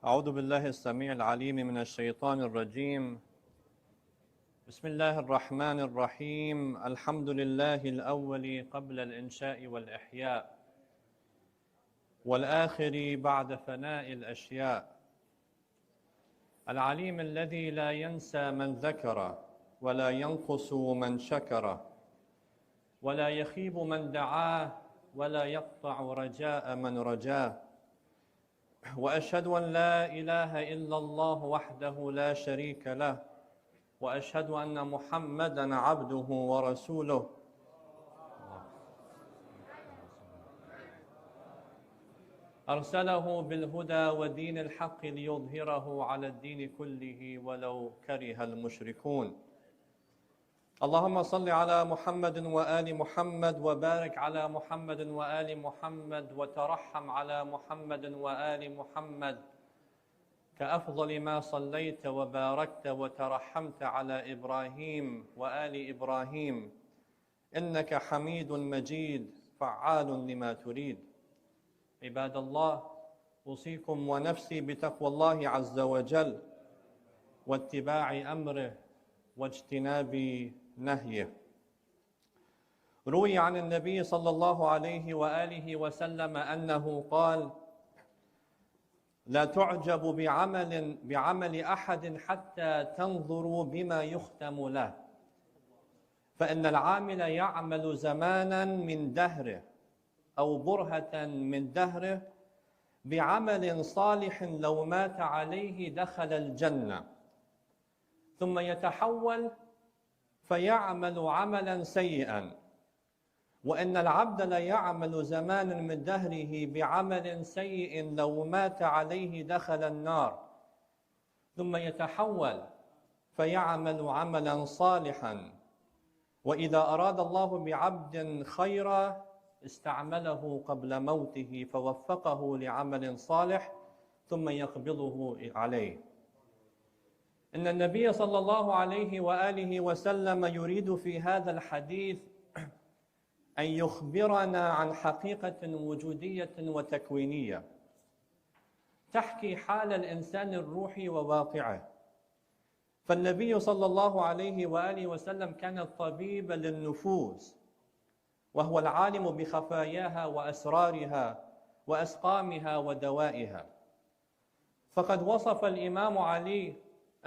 أعوذ بالله السميع العليم من الشيطان الرجيم. بسم الله الرحمن الرحيم. الحمد لله الأول قبل الإنشاء والإحياء، والآخر بعد فناء الأشياء، العليم الذي لا ينسى من ذكر ولا ينقص من شكر، ولا يخيب من دعاه ولا يقطع رجاء من رجاه. وأشهد أن لا إله إلا الله وحده لا شريك له، وأشهد أن محمدًا عبده ورسوله أرسله بالهدى ودين الحق ليظهره على الدين كله ولو كره المشركون. اللهم صل على محمد وآل محمد، وبارك على محمد وآل محمد، وترحم على محمد وآل محمد كأفضل ما صليت وباركت وترحمت على إبراهيم وآل إبراهيم، إنك حميد مجيد فعال لما تريد. عباد الله، أوصيكم ونفسي بتقوى الله عز وجل واتباع أمره واجتناب نهيه. روي عن النبي صلى الله عليه وآله وسلم أنه قال: لا تعجب بعمل أحد حتى تنظروا بما يختم له، فإن العامل يعمل زمانا من دهره أو برهة من دهره بعمل صالح لو مات عليه دخل الجنة، ثم يتحول فيعمل عملا سيئا، وإن العبد لا يعمل زمانا من دهره بعمل سيء لو مات عليه دخل النار، ثم يتحول فيعمل عملا صالحا، وإذا أراد الله بعبد خيرا استعمله قبل موته فوفقه لعمل صالح ثم يقبضه عليه. إن النبي صلى الله عليه وآله وسلم يريد في هذا الحديث أن يخبرنا عن حقيقة وجودية وتكوينية تحكي حال الإنسان الروحي وواقعه. فالنبي صلى الله عليه وآله وسلم كان طبيبا للنفوس، وهو العالم بخفاياها وأسرارها وأسقامها ودوائها. فقد وصف الإمام علي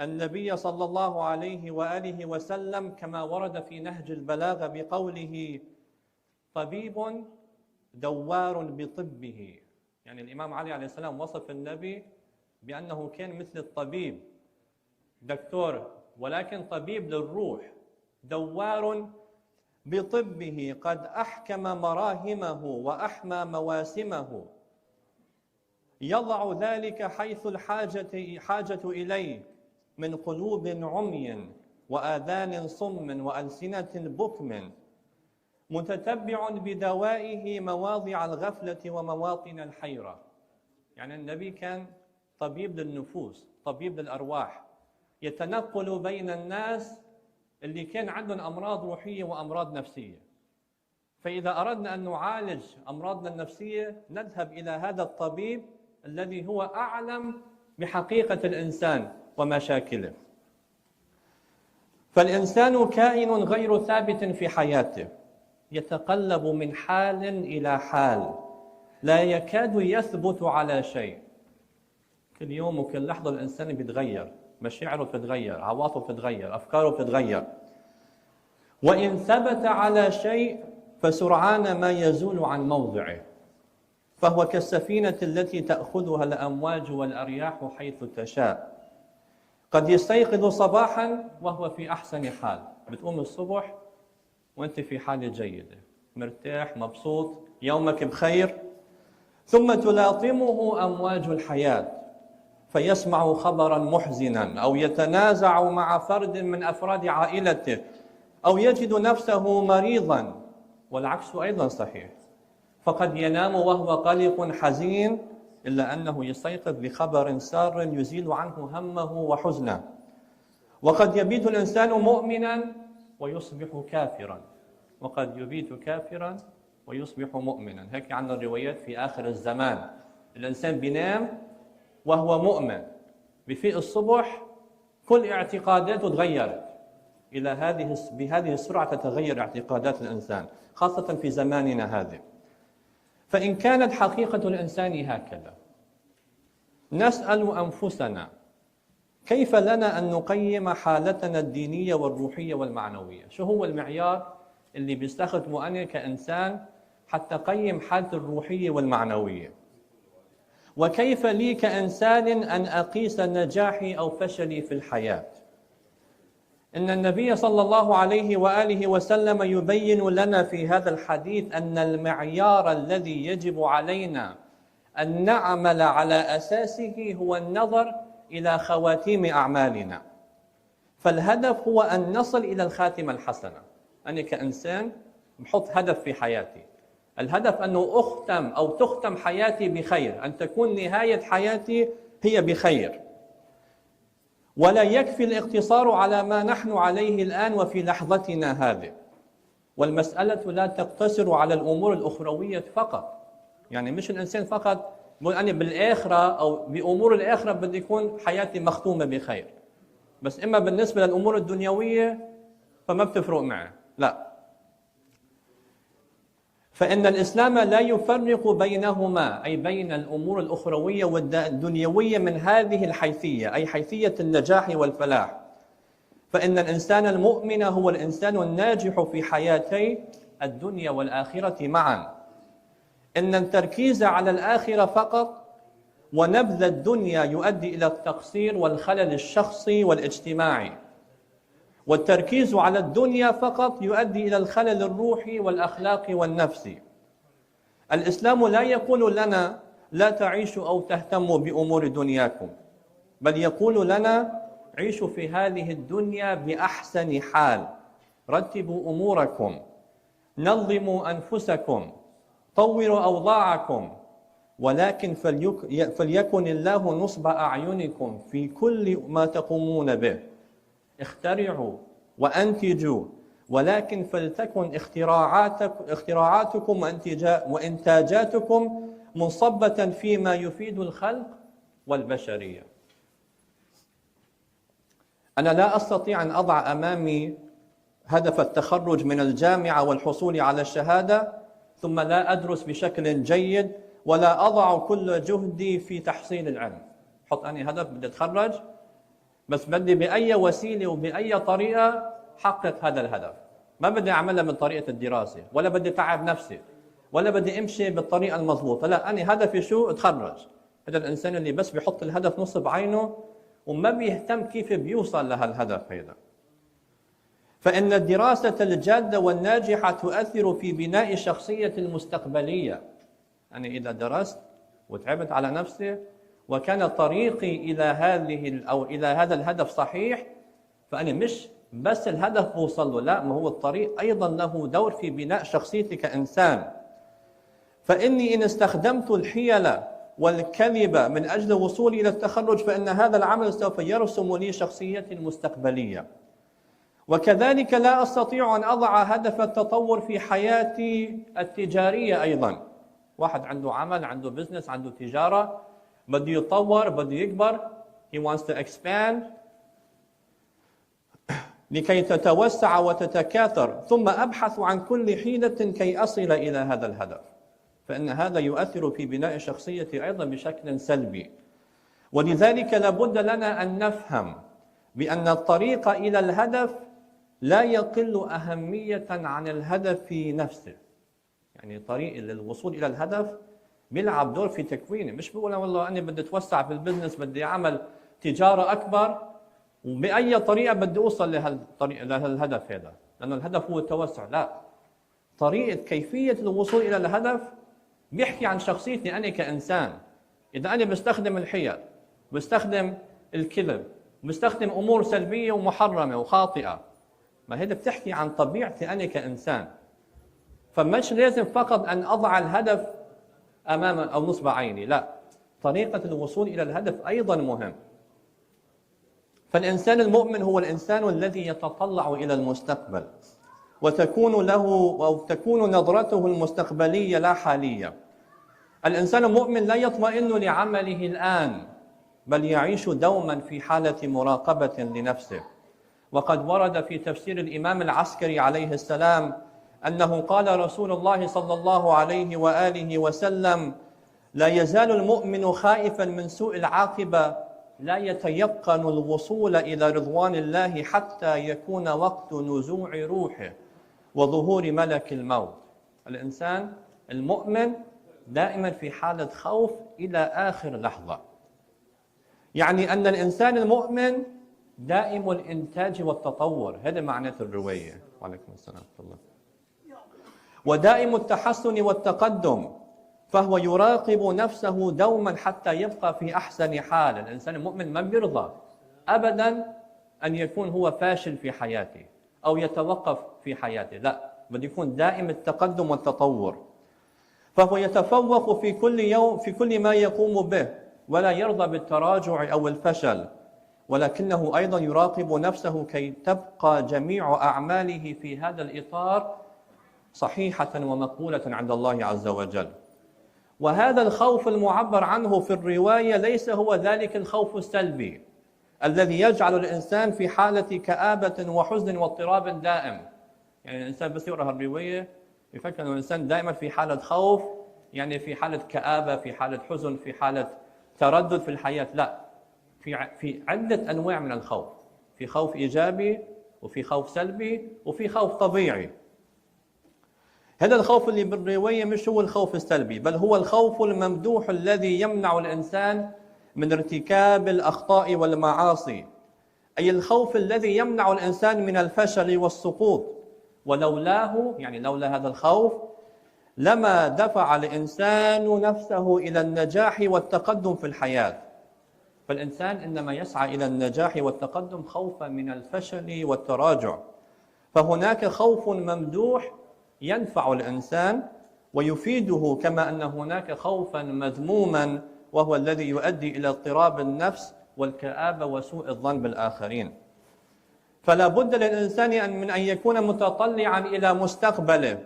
النبي صلى الله عليه وآله وسلم كما ورد في نهج البلاغة بقوله: طبيب دوار بطبه. يعني الإمام علي عليه السلام وصف النبي بأنه كان مثل الطبيب، دكتور، ولكن طبيب للروح، دوار بطبه قد أحكم مراهمه وأحمى مواسمه، يضع ذلك حيث الحاجة إليه من قلوب عمي وآذان صم وألسنة بكم، متتبع بدوائه مواضع الغفلة ومواطن الحيرة. يعني النبي كان طبيب للنفوس، طبيب للأرواح، يتنقل بين الناس اللي كان عندهم أمراض روحية وأمراض نفسية. فإذا أردنا أن نعالج أمراضنا النفسية نذهب إلى هذا الطبيب الذي هو أعلم بحقيقة الإنسان ومشاكله. فالإنسان كائن غير ثابت في حياته، يتقلب من حال إلى حال، لا يكاد يثبت على شيء. كل يوم وكل لحظة الإنسان بيتغير، مشاعره بتتغير، عواطفه بتتغير، أفكاره بتتغير. وإن ثبت على شيء فسرعان ما يزول عن موضعه، فهو كالسفينة التي تأخذها الأمواج والأرياح حيث تشاء. قد يستيقظ صباحا وهو في أحسن حال، بتقوم الصبح وأنت في حالة جيدة، مرتاح، مبسوط، يومك بخير، ثم تلاطمه أمواج الحياة فيسمع خبرا محزنا، أو يتنازع مع فرد من أفراد عائلته، أو يجد نفسه مريضا، والعكس أيضا صحيح. فقد ينام وهو قلق حزين، إلا أنه يستيقظ بخبر سار يزيل عنه همه وحزنه. وقد يبيت الإنسان مؤمنا ويصبح كافرا، وقد يبيت كافرا ويصبح مؤمنا. هيك عندنا الروايات في آخر الزمان، الإنسان بينام وهو مؤمن بفيق الصبح كل اعتقاداته تغيرت بهذه السرعة تتغير اعتقادات الإنسان، خاصة في زماننا هذا. فإن كانت حقيقة الإنسان هكذا، نسأل أنفسنا كيف لنا أن نقيم حالتنا الدينية والروحية والمعنوية؟ شو هو المعيار اللي بيستخدمه أنا كإنسان حتى أقيم حالتي الروحية والمعنوية؟ وكيف لي كإنسان أن أقيس نجاحي أو فشلي في الحياة؟ إن النبي صلى الله عليه وآله وسلم يبين لنا في هذا الحديث أن المعيار الذي يجب علينا أن نعمل على أساسه هو النظر إلى خواتيم أعمالنا. فالهدف هو أن نصل إلى الخاتمة الحسنة. أنا كإنسان بحط هدف في حياتي، الهدف أنه أختم أو تختم حياتي بخير، أن تكون نهاية حياتي هي بخير. ولا يكفي الاقتصار على ما نحن عليه الآن وفي لحظتنا هذه. والمسألة لا تقتصر على الأمور الأخروية فقط، يعني مش الإنسان فقط بقول أنا بالآخرة أو بأمور الآخرة بدي يكون حياتي مختومة بخير، بس إما بالنسبة للأمور الدنيوية فما بتفرق معه، لا. فإن الإسلام لا يفرق بينهما، أي بين الأمور الأخروية والدنيوية من هذه الحيثية، أي حيثية النجاح والفلاح. فإن الإنسان المؤمن هو الإنسان الناجح في حياتي الدنيا والآخرة معا. إن التركيز على الآخرة فقط ونبذ الدنيا يؤدي إلى التقصير والخلل الشخصي والاجتماعي، والتركيز على الدنيا فقط يؤدي إلى الخلل الروحي والأخلاقي والنفسي. الإسلام لا يقول لنا لا تعيشوا أو تهتموا بأمور دنياكم، بل يقول لنا عيشوا في هذه الدنيا بأحسن حال، رتبوا أموركم، نظموا أنفسكم، طوروا أوضاعكم، ولكن فليكن الله نصب أعينكم في كل ما تقومون به. اخترعوا وأنتجوا، ولكن فلتكن اختراعاتكم وإنتاجاتكم منصبة فيما يفيد الخلق والبشرية. أنا لا أستطيع أن أضع أمامي هدف التخرج من الجامعة والحصول على الشهادة ثم لا أدرس بشكل جيد ولا أضع كل جهدي في تحصيل العلم. حط أني هدف بدي أتخرج، بس بدي بأي وسيلة وبأي طريقة حقق هذا الهدف. ما بدي أعملها من طريقة الدراسة، ولا بدي تعب نفسي، ولا بدي أمشي بالطريقة المضبوطة. لا، أنا هدفي شو؟ أتخرج. هذا الإنسان اللي بس بيحط الهدف نصب عينه وما بيهتم كيف بيوصل لهالهدف هذا. فإن الدراسة الجادة والناجحة تؤثر في بناء الشخصية المستقبلية. أنا إذا درست وتعبت على نفسي وكان طريقي إلى هذا الهدف صحيح، فأنا مش بس الهدف بوصل له، لا، ما هو الطريق أيضا له دور في بناء شخصيتي كإنسان. فإني إن استخدمت الحيل والكذب من أجل الوصول إلى التخرج فإن هذا العمل سوف يرسم لي شخصيتي المستقبلية. وكذلك لا أستطيع أن أضع هدف التطور في حياتي التجارية أيضا. واحد عنده عمل، عنده بزنس، عنده تجارة، بده يتطور، بده يكبر، he wants to expand لكي تتوسع وتتكاثر، ثم أبحث عن كل حيلة كي أصل إلى هذا الهدف، فإن هذا يؤثر في بناء شخصيتي أيضا بشكل سلبي. ولذلك لابد لنا أن نفهم بأن الطريق إلى الهدف لا يقل أهمية عن الهدف في نفسه. يعني طريق للوصول إلى الهدف بيلعب دور في تكوينه، مش بقول والله أنا بدي أتوسع في البزنس، بدي أعمل تجارة أكبر وبأي طريقة بدي أوصل لهالهدف هذا، لأن الهدف هو التوسع. لا، طريقة كيفية الوصول إلى الهدف بيحكي عن شخصيتي أنا كإنسان. إذا أنا بستخدم الحيل، بستخدم الكذب، بستخدم أمور سلبية ومحرمة وخاطئة، ما هي بتحكي عن طبيعتي أنا كإنسان. فمش لازم فقط أن أضع الهدف أمام أو نصب عيني، لا، طريقة الوصول إلى الهدف أيضا مهم. فالإنسان المؤمن هو الإنسان الذي يتطلع إلى المستقبل وتكون نظرته المستقبلية لا حالية. الإنسان المؤمن لا يطمئن لعمله الآن، بل يعيش دوما في حالة مراقبة لنفسه. وقد ورد في تفسير الإمام العسكري عليه السلام أنه قال رسول الله صلى الله عليه وآله وسلم: لا يزال المؤمن خائفا من سوء العاقبة، لا يتيقن الوصول إلى رضوان الله حتى يكون وقت نزوع روحه وظهور ملك الموت. الإنسان المؤمن دائما في حالة خوف إلى آخر لحظة. يعني أن الإنسان المؤمن دائم الإنتاج والتطور، هذا معنى الرواية. وعليكم السلام ورحمة الله. ودائم التحسن والتقدم، فهو يراقب نفسه دوما حتى يبقى في أحسن حال. الإنسان المؤمن ما بيرضى أبدا أن يكون هو فاشل في حياته أو يتوقف في حياته، لا، بل يكون دائم التقدم والتطور. فهو يتفوق في كل يوم في كل ما يقوم به، ولا يرضى بالتراجع أو الفشل، ولكنه أيضا يراقب نفسه كي تبقى جميع أعماله في هذا الإطار صحيحة ومقبولة عند الله عز وجل. وهذا الخوف المعبر عنه في الرواية ليس هو ذلك الخوف السلبي الذي يجعل الإنسان في حالة كآبة وحزن واضطراب دائم. يعني الإنسان بس يقرأ الرواية يفكر أن الإنسان دائما في حالة خوف، يعني في حالة كآبة، في حالة حزن، في حالة تردد في الحياة. لا، في عدة أنواع من الخوف، في خوف إيجابي وفي خوف سلبي وفي خوف طبيعي. هذا الخوف اللي بالرواية مش هو الخوف السلبي، بل هو الخوف الممدوح الذي يمنع الإنسان من ارتكاب الأخطاء والمعاصي، أي الخوف الذي يمنع الإنسان من الفشل والسقوط. ولولاه، يعني لولا هذا الخوف، لما دفع الإنسان نفسه إلى النجاح والتقدم في الحياة. فالإنسان إنما يسعى إلى النجاح والتقدم خوفا من الفشل والتراجع. فهناك خوف ممدوح ينفع الإنسان ويفيده، كما أن هناك خوفا مذموما وهو الذي يؤدي إلى اضطراب النفس والكآبة وسوء الظن بالآخرين. فلا بد للإنسان من أن يكون متطلعا إلى مستقبله،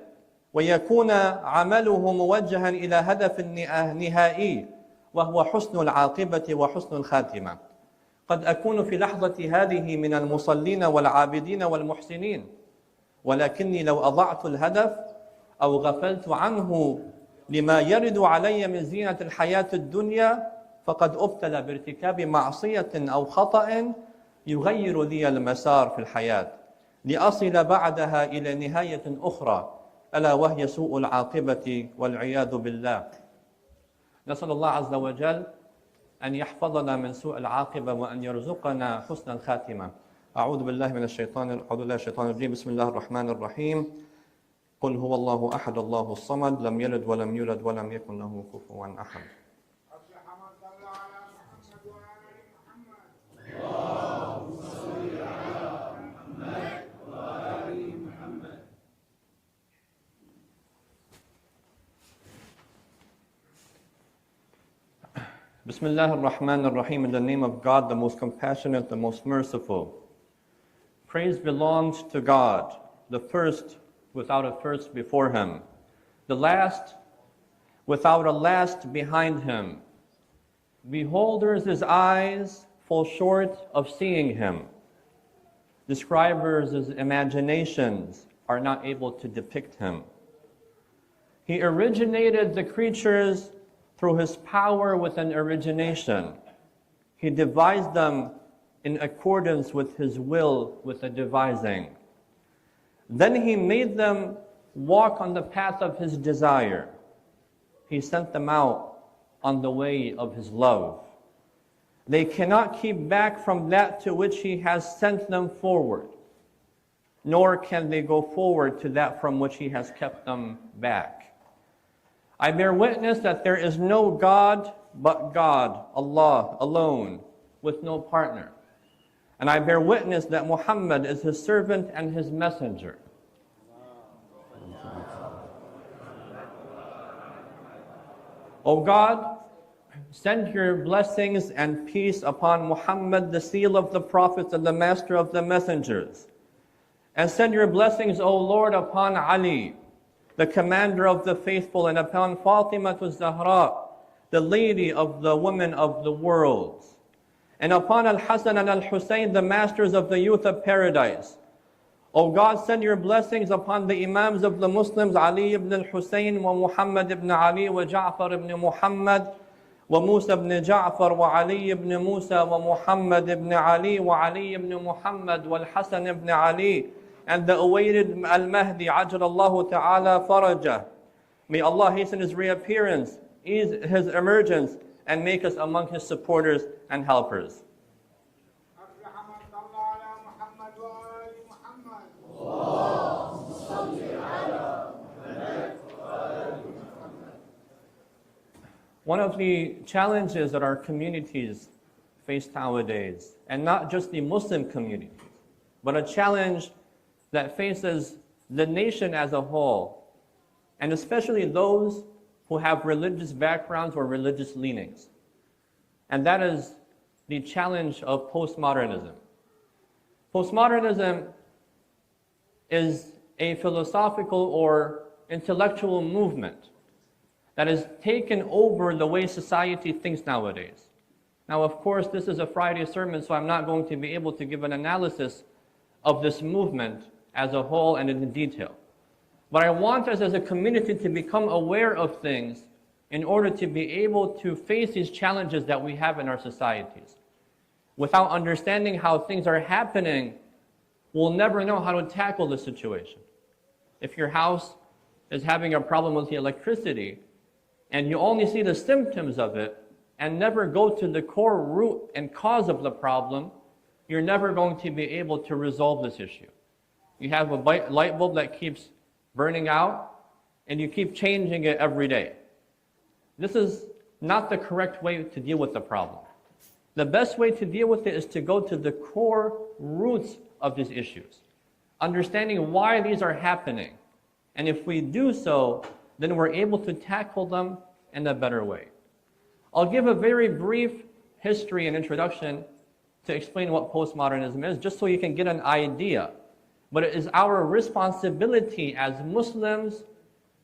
ويكون عمله موجها إلى هدف نهائي وهو حسن العاقبة وحسن الخاتمة. قد أكون في لحظة هذه من المصلين والعابدين والمحسنين، ولكني لو أضعت الهدف أو غفلت عنه لما يرد علي من زينة الحياة الدنيا، فقد أبتلى بارتكاب معصية أو خطأ يغير لي المسار في الحياة، لأصل بعدها إلى نهاية أخرى، ألا وهي سوء العاقبة والعياذ بالله. نسأل الله عز وجل أن يحفظنا من سوء العاقبة وأن يرزقنا حسن الخاتمة. أعوذ بالله من الشيطان الرجيم. بسم الله الرحمن الرحيم. قل هو الله أحد الله الصمد لم يلد ولم يولد ولم يكن له كفوا أحد. Bismillah ar-Rahman ar-Rahim, in the name of God, the most compassionate, the most merciful. Praise belongs to God, the first without a first before him, the last without a last behind him. Beholders' eyes fall short of seeing him. Describers' imaginations are not able to depict him. He originated the creatures through his power with an origination. He devised them in accordance with his will with a devising. Then he made them walk on the path of his desire. He sent them out on the way of his love. They cannot keep back from that to which he has sent them forward, nor can they go forward to that from which he has kept them back. I bear witness that there is no God but God, Allah, alone, with no partner. And I bear witness that Muhammad is his servant and his messenger. O God, send your blessings and peace upon Muhammad, the seal of the prophets and the master of the messengers. And send your blessings, O Lord, upon Ali, the commander of the faithful, and upon Fatima to Zahra, the lady of the women of the world, and upon Al-Hasan and Al-Hussein, the masters of the youth of paradise. O God, send your blessings upon the Imams of the Muslims, Ali ibn al-Hussein, wa Muhammad ibn Ali, wa Ja'far ibn Muhammad, wa Musa ibn Ja'far, wa Ali ibn Musa, wa Muhammad ibn Ali, wa Ali ibn Muhammad, wa Al-Hasan ibn Ali, and the awaited Al-Mahdi, Ajjalallahu Ta'ala Farajah. May Allah hasten his reappearance, ease his emergence, and make us among his supporters and helpers. One of the challenges that our communities face nowadays, and not just the Muslim communities, but a challenge that faces the nation as a whole, and especially those who have religious backgrounds or religious leanings. And that is the challenge of postmodernism. Postmodernism is a philosophical or intellectual movement that has taken over the way society thinks nowadays. Now, of course, this is a Friday sermon, so I'm not going to be able to give an analysis of this movement as a whole and in detail. But I want us as a community to become aware of things in order to be able to face these challenges that we have in our societies. Without understanding how things are happening, we'll never know how to tackle the situation. If your house is having a problem with the electricity, and you only see the symptoms of it, and never go to the core root and cause of the problem, you're never going to be able to resolve this issue. You have a light bulb that keeps burning out, and you keep changing it every day. This is not the correct way to deal with the problem. The best way to deal with it is to go to the core roots of these issues, understanding why these are happening. And if we do so, then we're able to tackle them in a better way. I'll give a very brief history and introduction to explain what postmodernism is, just so you can get an idea. But it is our responsibility as Muslims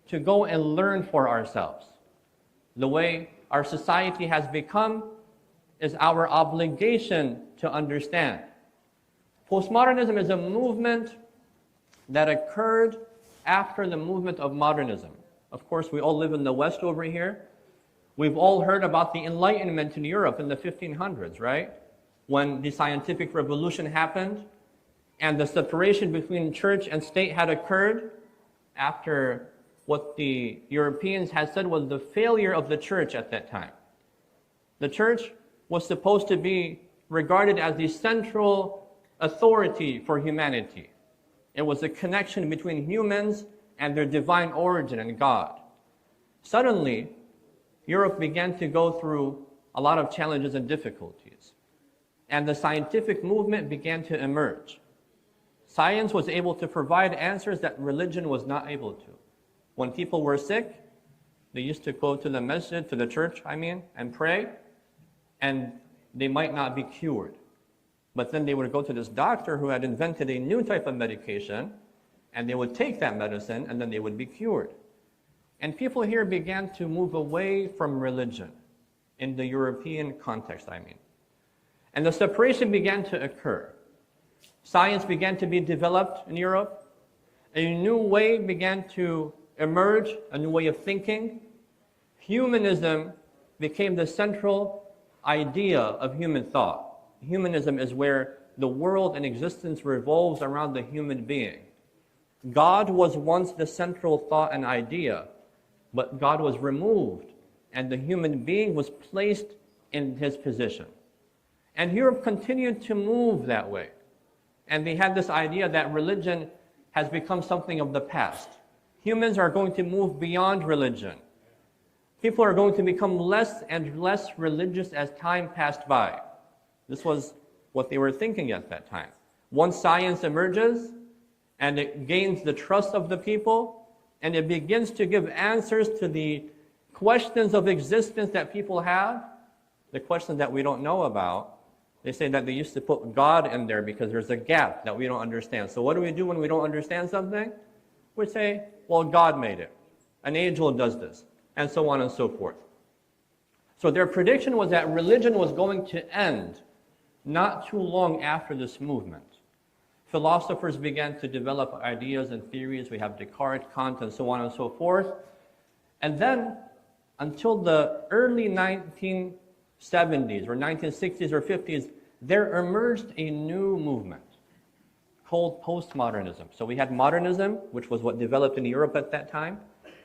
to go and learn for ourselves. The way our society has become is our obligation to understand. Postmodernism is a movement that occurred after the movement of modernism. Of course, we all live in the West over here. We've all heard about the Enlightenment in Europe in the 1500s, right? When the scientific revolution happened and the separation between church and state had occurred after what the Europeans had said was the failure of the church at that time. The church was supposed to be regarded as the central authority for humanity. It was a connection between humans and their divine origin and God. Suddenly, Europe began to go through a lot of challenges and difficulties, and the scientific movement began to emerge. Science was able to provide answers that religion was not able to. When people were sick, they used to go to the masjid, to the church, and pray, and they might not be cured. But then they would go to this doctor who had invented a new type of medication, and they would take that medicine, and then they would be cured. And people here began to move away from religion in the European context, And the separation began to occur. Science began to be developed in Europe. A new way began to emerge, a new way of thinking. Humanism became the central idea of human thought. Humanism is where the world and existence revolves around the human being. God was once the central thought and idea, but God was removed, and the human being was placed in his position. And Europe continued to move that way. And they had this idea that religion has become something of the past. Humans are going to move beyond religion. People are going to become less and less religious as time passed by. This was what they were thinking at that time. Once science emerges, and it gains the trust of the people, and it begins to give answers to the questions of existence that people have, the questions that we don't know about. They say that they used to put God in there because there's a gap that we don't understand. So what do we do when we don't understand something? We say, well, God made it. An angel does this, and so on and so forth. So their prediction was that religion was going to end not too long after this movement. Philosophers began to develop ideas and theories. We have Descartes, Kant, and so on and so forth. And then, until the early 1970s or 1960s or 50s, there emerged a new movement called postmodernism. So we had modernism, which was what developed in Europe at that time,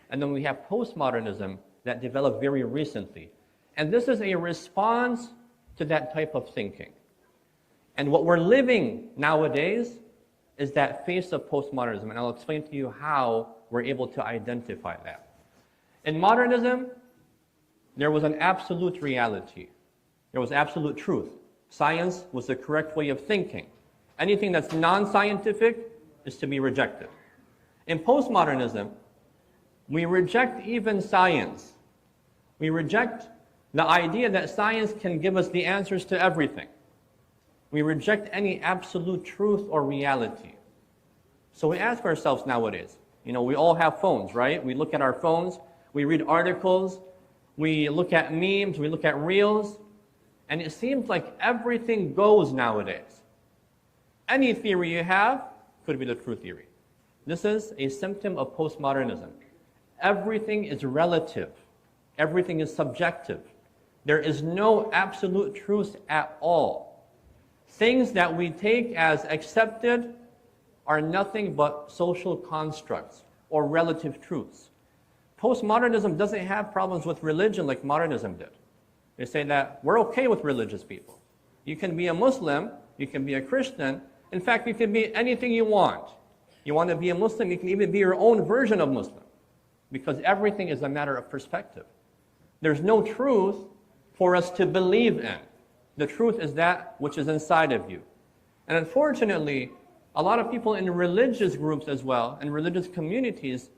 and then we have postmodernism that developed very recently. And this is a response to that type of thinking. And what we're living nowadays is that face of postmodernism, and I'll explain to you how we're able to identify that. In modernism, there was an absolute reality. There was absolute truth. Science was the correct way of thinking. Anything that's non-scientific is to be rejected. In postmodernism, we reject even science. We reject the idea that science can give us the answers to everything. We reject any absolute truth or reality. So we ask ourselves nowadays, we all have phones, right? We look at our phones, we read articles, we look at memes, we look at reels, and it seems like everything goes nowadays. Any theory you have could be the true theory. This is a symptom of postmodernism. Everything is relative. Everything is subjective. There is no absolute truth at all. Things that we take as accepted are nothing but social constructs or relative truths. Postmodernism doesn't have problems with religion like modernism did. They say that we're okay with religious people. You can be a Muslim, you can be a Christian. In fact, you can be anything you want. You want to be a Muslim, you can even be your own version of Muslim, because everything is a matter of perspective. There's no truth for us to believe in. The truth is that which is inside of you. And unfortunately, a lot of people in religious groups as well, and religious communities,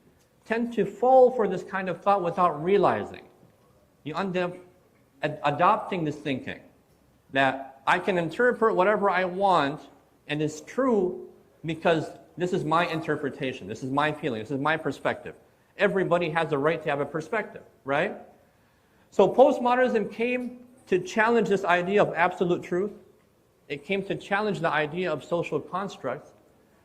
tend to fall for this kind of thought without realizing. You end up adopting this thinking that I can interpret whatever I want, and it's true because this is my interpretation, this is my feeling, this is my perspective. Everybody has the right to have a perspective, right? So postmodernism came to challenge this idea of absolute truth. It came to challenge the idea of social constructs,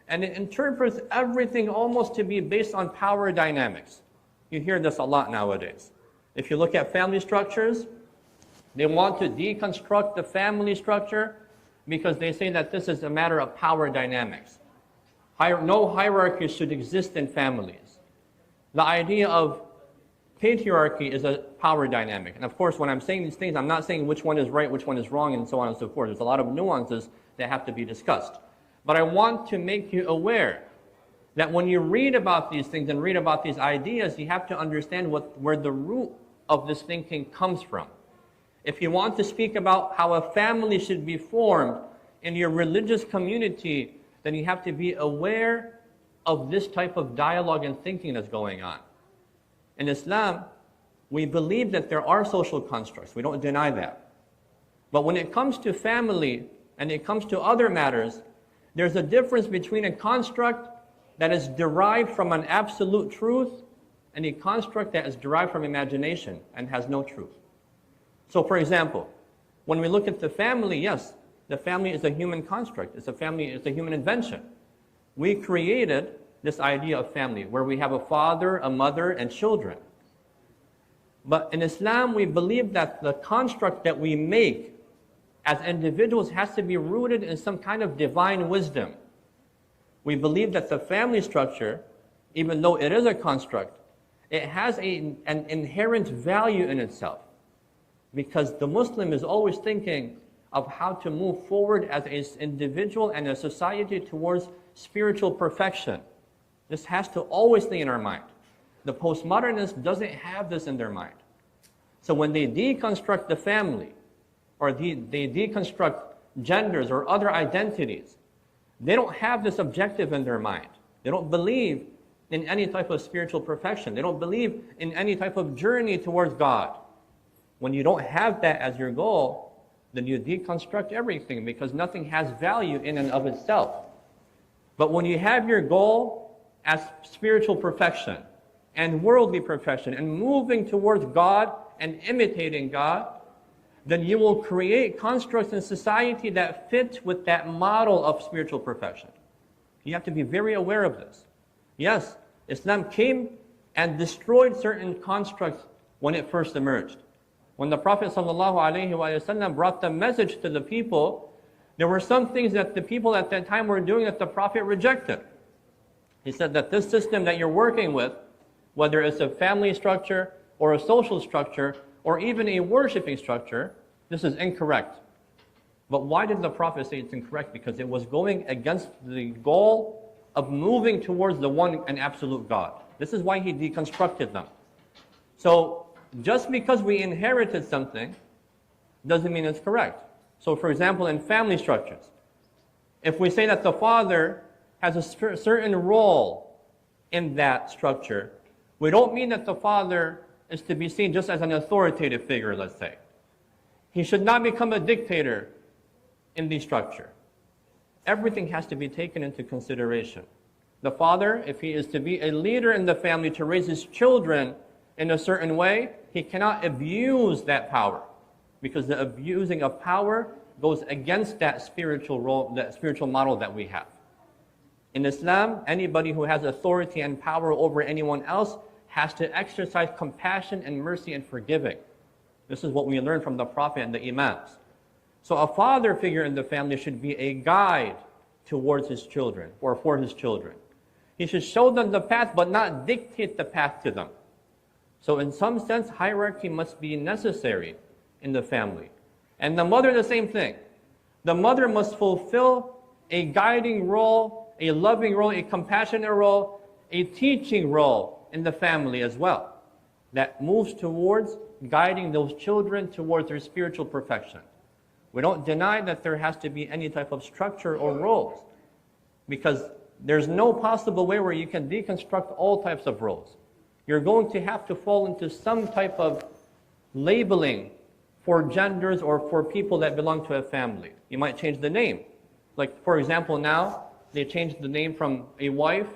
and it interprets everything almost to be based on power dynamics. You hear this a lot nowadays. If you look at family structures, they want to deconstruct the family structure because they say that this is a matter of power dynamics. No hierarchy should exist in families. The idea of patriarchy is a power dynamic. And of course, when I'm saying these things, I'm not saying which one is right, which one is wrong, and so on and so forth. There's a lot of nuances that have to be discussed. But I want to make you aware that when you read about these things and read about these ideas, you have to understand where the root of this thinking comes from. If you want to speak about how a family should be formed in your religious community, then you have to be aware of this type of dialogue and thinking that's going on. In Islam, we believe that there are social constructs. We don't deny that. But when it comes to family and it comes to other matters, there's a difference between a construct that is derived from an absolute truth and a construct that is derived from imagination and has no truth. So for example, when we look at the family, yes, the family is a human construct. It's a human invention. We created this idea of family where we have a father, a mother, and children. But in Islam, we believe that the construct that we make as individuals has to be rooted in some kind of divine wisdom. We believe that the family structure, even though it is a construct, it has an inherent value in itself, because the Muslim is always thinking of how to move forward as an individual and a society towards spiritual perfection. This has to always stay in our mind. The postmodernists doesn't have this in their mind. So when they deconstruct the family, or they deconstruct genders or other identities, they don't have this objective in their mind. They don't believe in any type of spiritual perfection. They don't believe in any type of journey towards God. When you don't have that as your goal, then you deconstruct everything because nothing has value in and of itself. But when you have your goal as spiritual perfection and worldly perfection and moving towards God and imitating God, then you will create constructs in society that fit with that model of spiritual perfection. You have to be very aware of this. Yes, Islam came and destroyed certain constructs when it first emerged. When the Prophet ﷺ brought the message to the people, there were some things that the people at that time were doing that the Prophet rejected. He said that this system that you're working with, whether it's a family structure or a social structure or even a worshiping structure, this is incorrect. But why did the Prophet say it's incorrect? Because it was going against the goal of moving towards the one and absolute God. This is why he deconstructed them. So just because we inherited something doesn't mean it's correct. So for example, in family structures, if we say that the father has a certain role in that structure, we don't mean that the father is to be seen just as an authoritative figure, let's say. He should not become a dictator in the structure. Everything has to be taken into consideration. The father, if he is to be a leader in the family to raise his children in a certain way, he cannot abuse that power, because the abusing of power goes against that spiritual role, that spiritual model that we have. In Islam, anybody who has authority and power over anyone else has to exercise compassion and mercy and forgiving. This is what we learn from the Prophet and the Imams. So a father figure in the family should be a guide towards his children or for his children. He should show them the path but not dictate the path to them. So in some sense, hierarchy must be necessary in the family. And the mother, the same thing. The mother must fulfill a guiding role, a loving role, a compassionate role, a teaching role in the family as well, that moves towards guiding those children towards their spiritual perfection. We don't deny that there has to be any type of structure or roles, because there's no possible way where you can deconstruct all types of roles. You're going to have to fall into some type of labeling for genders or for people that belong to a family. You might change the name. Like, for example, now they changed the name from a wife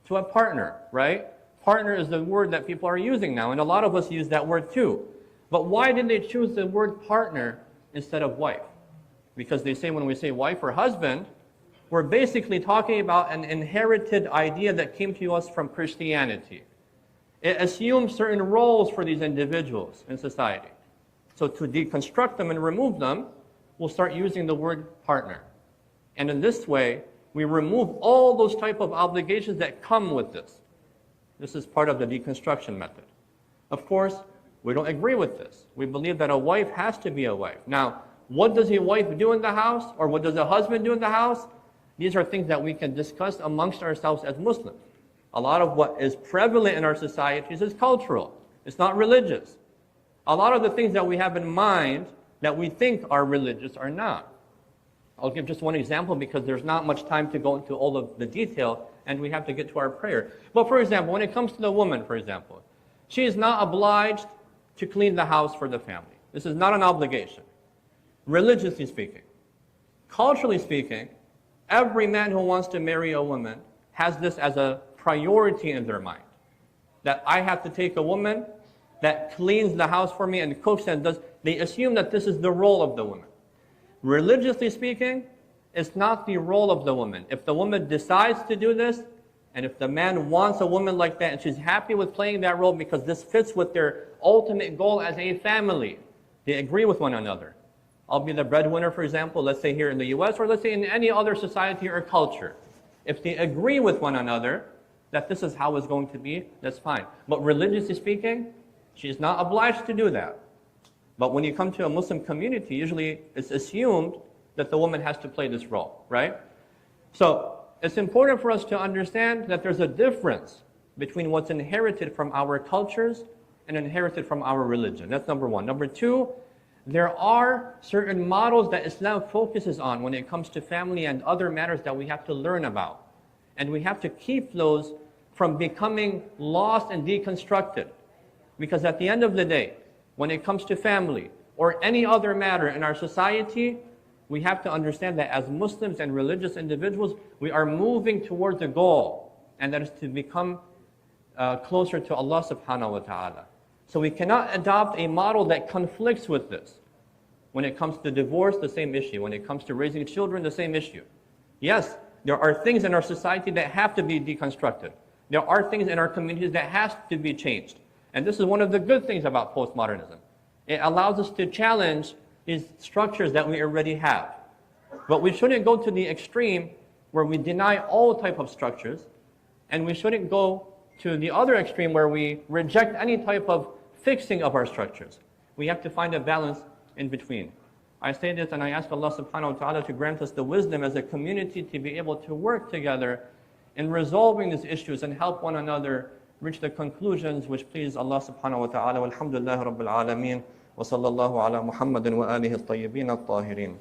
to a partner, right? Partner is the word that people are using now, and a lot of us use that word too. But why did they choose the word partner instead of wife? Because they say when we say wife or husband, we're basically talking about an inherited idea that came to us from Christianity. It assumes certain roles for these individuals in society. So to deconstruct them and remove them, we'll start using the word partner. And in this way, we remove all those type of obligations that come with this. This is part of the deconstruction method. Of course, we don't agree with this. We believe that a wife has to be a wife. Now, what does a wife do in the house? Or what does a husband do in the house? These are things that we can discuss amongst ourselves as Muslims. A lot of what is prevalent in our societies is cultural. It's not religious. A lot of the things that we have in mind that we think are religious are not. I'll give just one example because there's not much time to go into all of the detail and we have to get to our prayer. But for example, when it comes to the woman, for example, she is not obliged to clean the house for the family. This is not an obligation, religiously speaking. Culturally speaking, every man who wants to marry a woman has this as a priority in their mind. That I have to take a woman that cleans the house for me and cooks and does. They assume that this is the role of the woman. Religiously speaking, it's not the role of the woman. If the woman decides to do this, and if the man wants a woman like that and she's happy with playing that role because this fits with their ultimate goal as a family, they agree with one another. I'll be the breadwinner, for example, let's say here in the US, or let's say in any other society or culture. If they agree with one another that this is how it's going to be, that's fine. But religiously speaking, she's not obliged to do that. But when you come to a Muslim community, usually it's assumed that the woman has to play this role, right? So it's important for us to understand that there's a difference between what's inherited from our cultures and inherited from our religion. That's number one. Number two, there are certain models that Islam focuses on when it comes to family and other matters that we have to learn about. And we have to keep those from becoming lost and deconstructed. Because at the end of the day, when it comes to family or any other matter in our society, we have to understand that as Muslims and religious individuals, we are moving towards a goal, and that is to become closer to Allah subhanahu wa ta'ala. So we cannot adopt a model that conflicts with this. When it comes to divorce, the same issue. When it comes to raising children, the same issue. Yes, there are things in our society that have to be deconstructed. There are things in our communities that have to be changed. And this is one of the good things about postmodernism. It allows us to challenge these structures that we already have. But we shouldn't go to the extreme where we deny all type of structures, and we shouldn't go to the other extreme where we reject any type of fixing of our structures. We have to find a balance in between. I say this and I ask Allah subhanahu wa ta'ala to grant us the wisdom as a community to be able to work together in resolving these issues and help one another reach the conclusions which please Allah subhanahu wa ta'ala. Walhamdulillah rabbil alameen. Wa sallallahu ala Muhammadin wa alihi at-tayyibin at-tahirin.